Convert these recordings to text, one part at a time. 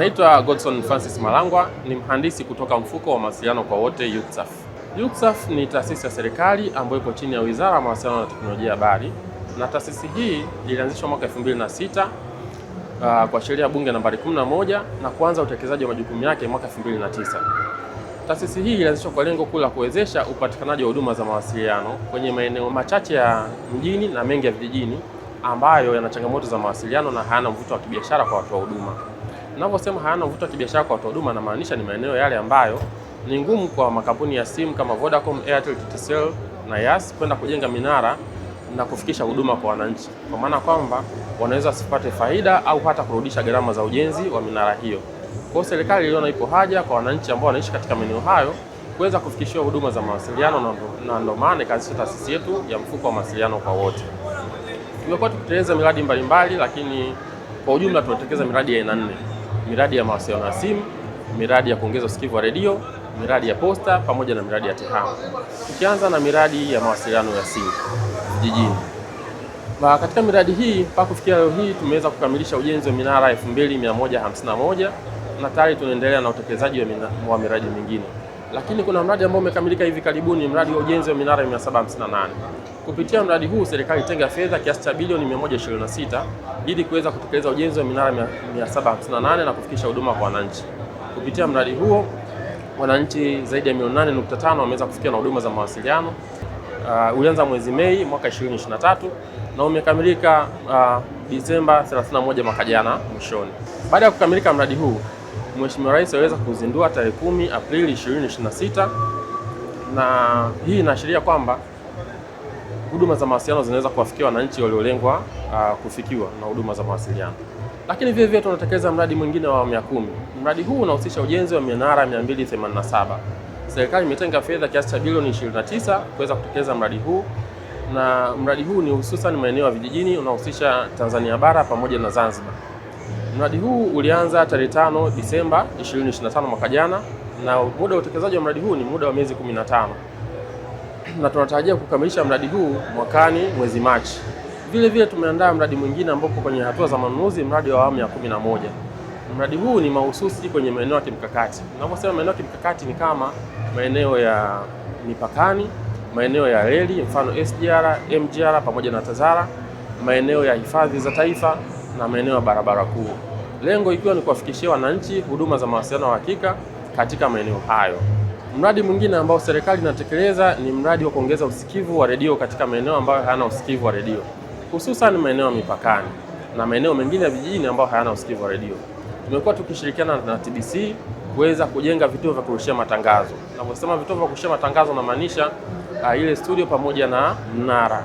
Naitwa Godson Francis Malangwa, ni mhandisi kutoka mfuko wa mawasiliano kwa wote UCSAF. UCSAF ni taasisi ya serikali ambayo ipo chini ya Wizara ya Mawasiliano na Teknolojia ya Habari, na taasisi hii ilianzishwa mwaka 2006 kwa sheria ya bunge nambari 11 na kuanza utekelezaji wa majukumu yake mwaka 2009. Taasisi hii ilianzishwa kwa lengo kuu la kuwezesha upatikanaji wa huduma za mawasiliano kwenye maeneo machache ya mjini na mengi ya vijijini ambayo yana changamoto za mawasiliano na hayana mvuto wa kibiashara kwa watu wa huduma. Ninaposema hayana mvuto wa kibiashara kwa watu wa huduma, namaanisha ni maeneo yale ambayo ni ngumu kwa makampuni ya simu kama Vodacom, Airtel, TTCL na Yas kwenda kujenga minara na kufikisha huduma kwa wananchi, kwa maana kwamba wanaweza wasipate faida au hata kurudisha gharama za ujenzi wa minara hiyo. Kwa hiyo serikali iliona ipo haja kwa wananchi ambao wanaishi katika maeneo hayo kuweza kufikishiwa huduma za mawasiliano, na ndio maana ikaanzisha taasisi yetu ya mfuko wa mawasiliano kwa wote. Tumekuwa tukitekeleza miradi mbalimbali, lakini kwa ujumla tunatekeleza miradi ya aina 4: miradi ya mawasiliano ya simu, miradi ya kuongeza usikivu wa redio, miradi ya posta pamoja na miradi ya tehama. Tukianza na miradi ya mawasiliano ya simu jijini. Katika miradi hii mpaka kufikia leo hii tumeweza kukamilisha ujenzi wa minara 2151 na tayari tunaendelea na utekelezaji wa miradi mingine. Lakini kuna mradi ambao umekamilika hivi karibuni, mradi wa ujenzi wa minara 758. Kupitia mradi huu serikali itenga fedha kiasi cha bilioni 126 ili kuweza kutekeleza ujenzi wa minara 758 na kufikisha huduma kwa wananchi. Kupitia mradi huo wananchi zaidi ya milioni 8.5 wameweza kufikia na huduma za mawasiliano. Ulianza mwezi Mei mwaka 2023 na umekamilika Disemba 31 mwaka jana mwishoni. Baada ya kukamilika mradi huu, Mheshimiwa Rais aliweza kuzindua tarehe 10 Aprili 2026, na hii inaashiria kwamba huduma za mawasiliano zinaweza kuwafikia wananchi waliolengwa kufikiwa na huduma za mawasiliano. Lakini vile vile tunatekeleza mradi mwingine wa awamu ya 10. Mradi huu unahusisha ujenzi wa minara 287. Serikali imetenga fedha kiasi cha bilioni 29 kuweza kutekeleza mradi huu, na mradi huu ni hususan maeneo ya vijijini, unahusisha Tanzania bara pamoja na Zanzibar. Mradi huu ulianza tarehe 5 Disemba 2025 mwaka jana, na muda wa utekelezaji wa mradi huu ni muda wa miezi 15. Na tunatarajia kukamilisha mradi huu mwakani mwezi Machi. Vile vile tumeandaa mradi mwingine ambapo kwenye hatua za manunuzi, mradi wa awamu ya 11. Mradi huu ni mahususi kwenye maeneo ya kimkakati. Ninaposema maeneo ya kimkakati ni kama maeneo ya mipakani, maeneo ya reli mfano SGR, MGR pamoja na TAZARA, maeneo ya hifadhi za taifa na maeneo ya barabara kuu. Lengo ikiwa ni kuwafikishia wananchi huduma za mawasiliano ya hakika katika maeneo hayo. Mradi mwingine ambao serikali inatekeleza ni mradi wa kuongeza usikivu wa redio katika maeneo ambayo hayana usikivu wa redio, hususan maeneo ya mipakani na maeneo mengine ya vijijini ambayo hayana usikivu wa redio. Tumekuwa tukishirikiana na TBC kuweza kujenga vituo vya kurushia matangazo. Naposema vituo vya kurushia matangazo namaanisha ile studio pamoja na mnara.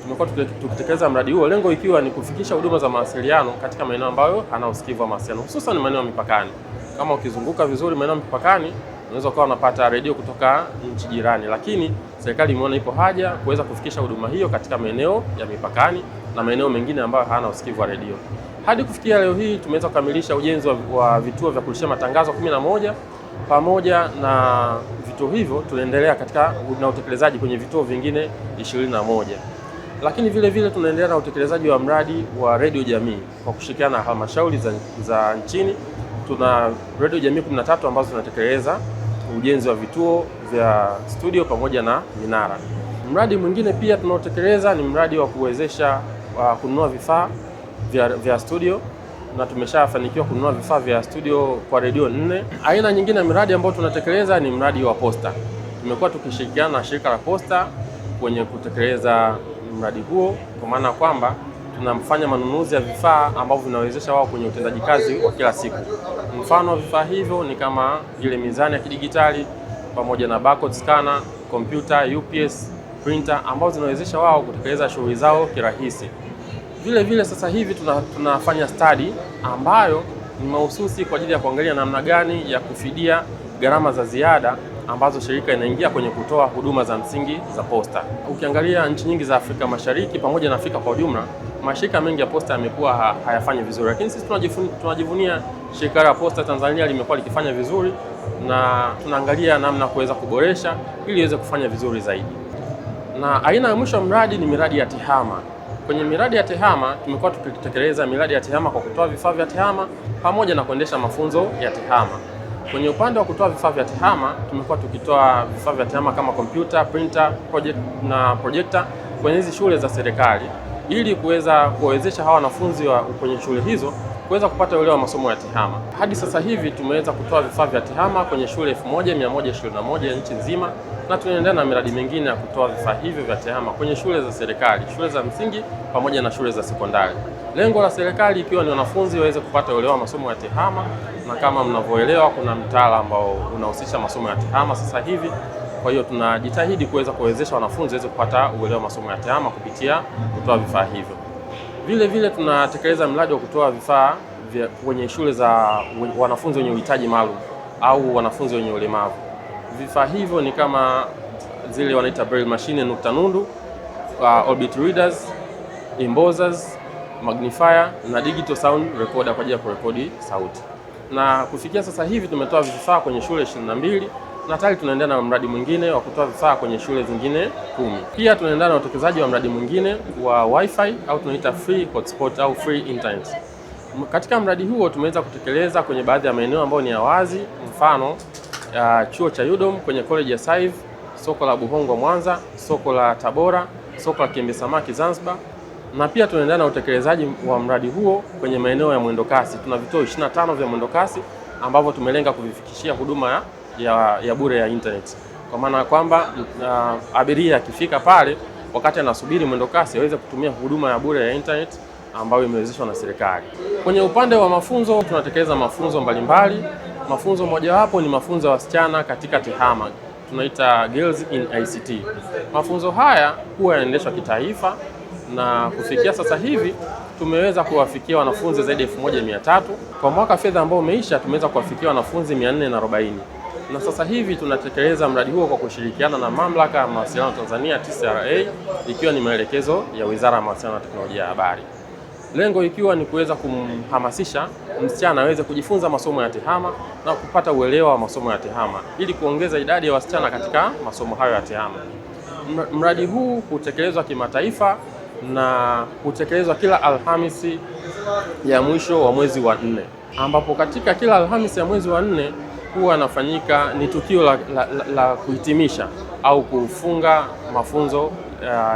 Tumekuwa tukitekeleza mradi huo, lengo ikiwa ni kufikisha huduma za mawasiliano katika maeneo ambayo hana usikivu wa mawasiliano, hususan maeneo ya mipakani. Kama ukizunguka vizuri maeneo ya mipakani unaweza kuwa unapata redio kutoka nchi jirani, lakini serikali imeona ipo haja kuweza kufikisha huduma hiyo katika maeneo ya mipakani na maeneo mengine ambayo hayana usikivu wa redio. Hadi kufikia leo hii tumeweza kukamilisha ujenzi wa vituo vya kurushia matangazo 11, pamoja na vituo hivyo tunaendelea katika na utekelezaji kwenye vituo vingine 21. Lakini vile vile tunaendelea na utekelezaji wa mradi wa redio jamii kwa kushirikiana na halmashauri za nchini. Tuna redio jamii 13 ambazo tunatekeleza ujenzi wa vituo vya studio pamoja na minara. Mradi mwingine pia tunaotekeleza ni mradi wa kuwezesha kununua vifaa vya studio, na tumeshafanikiwa kununua vifaa vya studio kwa redio 4. Aina nyingine ya miradi ambayo tunatekeleza ni mradi wa posta. Tumekuwa tukishirikiana na shirika la posta kwenye kutekeleza mradi huo, kwa maana kwamba tunafanya manunuzi ya vifaa ambavyo vinawezesha wao kwenye utendaji kazi wa kila siku. Mfano vifaa hivyo ni kama ile mizani ya kidigitali pamoja na barcode scanner, kompyuta, UPS, printer ambazo zinawezesha wao kutekeleza shughuli zao kirahisi. Vile vile sasa hivi tunafanya study ambayo ni mahususi kwa ajili ya kuangalia namna gani ya kufidia gharama za ziada ambazo shirika inaingia kwenye kutoa huduma za msingi za posta. Ukiangalia nchi nyingi za Afrika Mashariki pamoja na Afrika kwa ujumla, mashirika mengi ya posta yamekuwa hayafanyi vizuri, lakini sisi tunajivunia shirika la Posta Tanzania limekuwa likifanya vizuri, na tunaangalia namna kuweza kuboresha ili iweze kufanya vizuri zaidi. Na aina ya mwisho wa mradi ni miradi ya tehama. Kwenye miradi ya TEHAMA tumekuwa tukitekeleza miradi ya TEHAMA kwa kutoa vifaa vya TEHAMA pamoja na kuendesha mafunzo ya TEHAMA. Kwenye upande wa kutoa vifaa vya TEHAMA tumekuwa tukitoa vifaa vya TEHAMA kama kompyuta, printer, projector kwenye hizi shule za serikali ili kuweza kuwawezesha hawa wanafunzi kwenye shule hizo kuweza kupata uelewa wa masomo ya TEHAMA. Hadi sasa hivi tumeweza kutoa vifaa vya TEHAMA kwenye shule 1121 nchi nzima, na tunaendelea na miradi mingine ya kutoa vifaa hivyo vya TEHAMA kwenye shule za serikali, shule za msingi pamoja na shule za sekondari. Lengo la serikali ikiwa ni wanafunzi waweze kupata uelewa wa masomo ya TEHAMA, na kama mnavyoelewa kuna mtaala ambao unahusisha masomo ya TEHAMA sasa hivi. Kwa hiyo tunajitahidi kuweza kuwezesha wanafunzi waweze kupata uelewa wa masomo ya TEHAMA kupitia kutoa vifaa hivyo. Vile vile tunatekeleza mradi wa kutoa vifaa kwenye shule za wanafunzi wenye uhitaji maalum au wanafunzi wenye ulemavu. Vifaa hivyo ni kama zile wanaita braille machine, nukta nundu, orbit readers, embossers, magnifier na digital sound recorder kwa ajili ya kurekodi sauti. Na kufikia sasa hivi tumetoa vifaa kwenye shule 22 na tayari tunaendelea na mradi mwingine wa kutoa vifaa kwenye shule zingine 10. Pia tunaendelea na utekelezaji wa mradi mwingine wa wifi au tunaita free hotspot au free internet. Katika mradi huo tumeweza kutekeleza kwenye baadhi ya maeneo ambayo ni ya wazi, mfano chuo cha UDOM kwenye college ya Saiv, soko la Buhongwa Mwanza, soko la Tabora, soko la Kiembe Samaki Zanzibar. Na pia tunaendelea na utekelezaji wa mradi huo kwenye maeneo ya mwendokasi. Tuna vituo 25 vya mwendokasi ambavyo tumelenga kuvifikishia huduma ya bure ya internet. Kwa maana kwamba abiria akifika pale wakati anasubiri mwendokasi aweze kutumia huduma ya bure ya internet ambayo imewezeshwa na serikali. Kwenye upande wa mafunzo tunatekeleza mafunzo mbalimbali. Mafunzo mojawapo ni mafunzo ya wasichana katika TEHAMA. Tunaita Girls in ICT. Mafunzo haya huwa yanaendeshwa kitaifa na kufikia sasa hivi tumeweza kuwafikia wanafunzi zaidi ya 1300. Kwa mwaka fedha ambao umeisha tumeweza kuwafikia wanafunzi 440. Na sasa hivi tunatekeleza mradi huo kwa kushirikiana na Mamlaka ya Mawasiliano Tanzania TCRA, ikiwa ni maelekezo ya Wizara ya Mawasiliano na Teknolojia ya Habari. Lengo ikiwa ni kuweza kumhamasisha msichana aweze kujifunza masomo ya TEHAMA na kupata uelewa wa masomo ya TEHAMA ili kuongeza idadi ya wasichana katika masomo hayo ya TEHAMA. Mradi huu hutekelezwa kimataifa na hutekelezwa kila Alhamisi ya mwisho wa mwezi wa 4, ambapo katika kila Alhamisi ya mwezi wa 4 huwa anafanyika ni tukio la kuhitimisha au kufunga mafunzo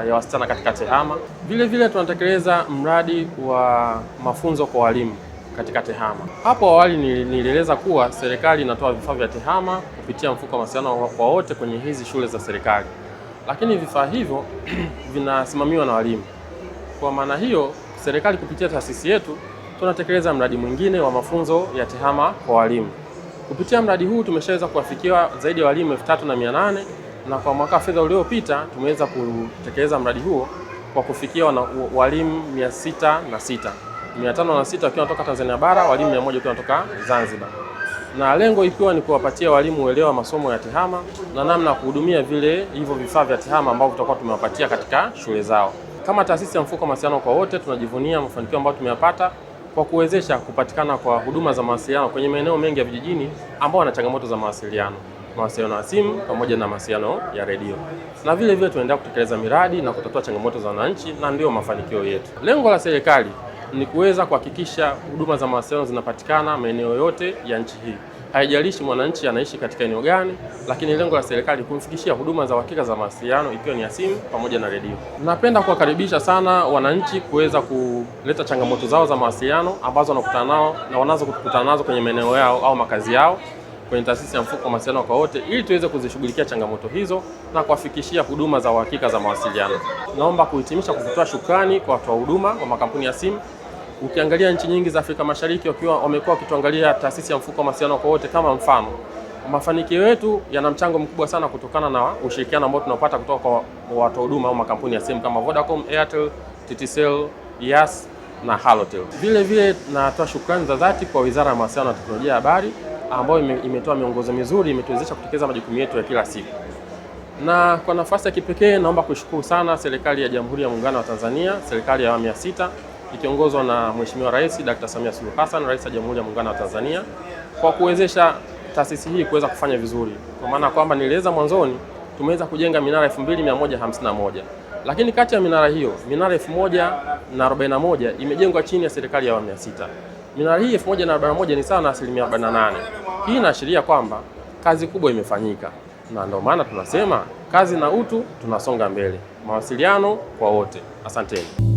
ya wasichana katika TEHAMA. Vile vile tunatekeleza mradi wa mafunzo kwa walimu katika TEHAMA. Hapo awali nilieleza kuwa serikali inatoa vifaa vya TEHAMA kupitia mfuko wa mawasiliano kwa wote kwenye hizi shule za serikali, lakini vifaa hivyo vinasimamiwa na walimu. Kwa maana hiyo, serikali kupitia taasisi yetu tunatekeleza mradi mwingine wa mafunzo ya TEHAMA kwa walimu. Kupitia mradi huu tumeshaweza kuwafikia zaidi ya walimu 3800, na kwa mwaka fedha uliopita tumeweza kutekeleza mradi huo kwa kufikia walimu 606. 506 wakiwa kutoka Tanzania bara, walimu 100 wakiwa kutoka Zanzibar. Na lengo ikiwa ni kuwapatia walimu uelewa masomo ya TEHAMA na namna ya kuhudumia vile hivyo vifaa vya TEHAMA ambavyo tutakuwa tumewapatia katika shule zao. Kama taasisi ya mfuko wa mawasiliano kwa wote tunajivunia mafanikio ambayo tumeyapata kwa kuwezesha kupatikana kwa huduma za mawasiliano kwenye maeneo mengi ya vijijini ambao wana changamoto za mawasiliano ya simu pamoja na mawasiliano ya redio. Na vile vile tunaendelea kutekeleza miradi na kutatua changamoto za wananchi, na ndio mafanikio yetu. Lengo la serikali ni kuweza kuhakikisha huduma za mawasiliano zinapatikana maeneo yote ya nchi hii. Haijalishi mwananchi anaishi katika eneo gani, lakini lengo la serikali kumfikishia huduma za uhakika za mawasiliano ikiwa ni ya simu pamoja na redio. Napenda kuwakaribisha sana wananchi kuweza kuleta changamoto zao za mawasiliano ambazo wanakutana nazo kwenye maeneo yao au makazi yao kwenye taasisi ya mfuko wa mawasiliano kwa wote ili tuweze kuzishughulikia changamoto hizo na kuwafikishia huduma za uhakika za mawasiliano. Naomba kuhitimisha kwa kutoa shukrani kwa watoa huduma wa makampuni ya simu. Ukiangalia nchi nyingi za Afrika Mashariki wamekuwa wakituangalia taasisi ya mfuko wa mawasiliano kwa wote kama mfano. Mafanikio yetu yana mchango mkubwa sana kutokana na ushirikiano ambao tunapata kutoka kwa watoa huduma au makampuni ya simu kama Vodacom, Airtel, TTCL, Yas na Halotel. Vile vile natoa shukrani za dhati kwa Wizara ya Mawasiliano na Teknolojia ya Habari ambayo imetoa miongozo mizuri, imetuwezesha kutekeleza majukumu yetu ya kila siku. Na kwa nafasi ya kipekee naomba kushukuru sana serikali ya Jamhuri ya Muungano wa Tanzania, serikali ya awamu ya 6 ikiongozwa na Mheshimiwa Rais Dr. Samia Suluhu Hassan, Rais wa Jamhuri ya Muungano wa Tanzania, kwa kuwezesha taasisi hii kuweza kufanya vizuri. Kwa maana kwamba nilieleza mwanzoni tumeweza kujenga minara 2151 Lakini kati ya minara hiyo, minara 1041 imejengwa chini ya serikali ya awamu ya 6. Minara hii 1041 ni sawa na 48%. Hii inaashiria kwamba kazi kubwa imefanyika, na ndio maana tunasema kazi na utu, tunasonga mbele. Mawasiliano kwa wote. Asanteni.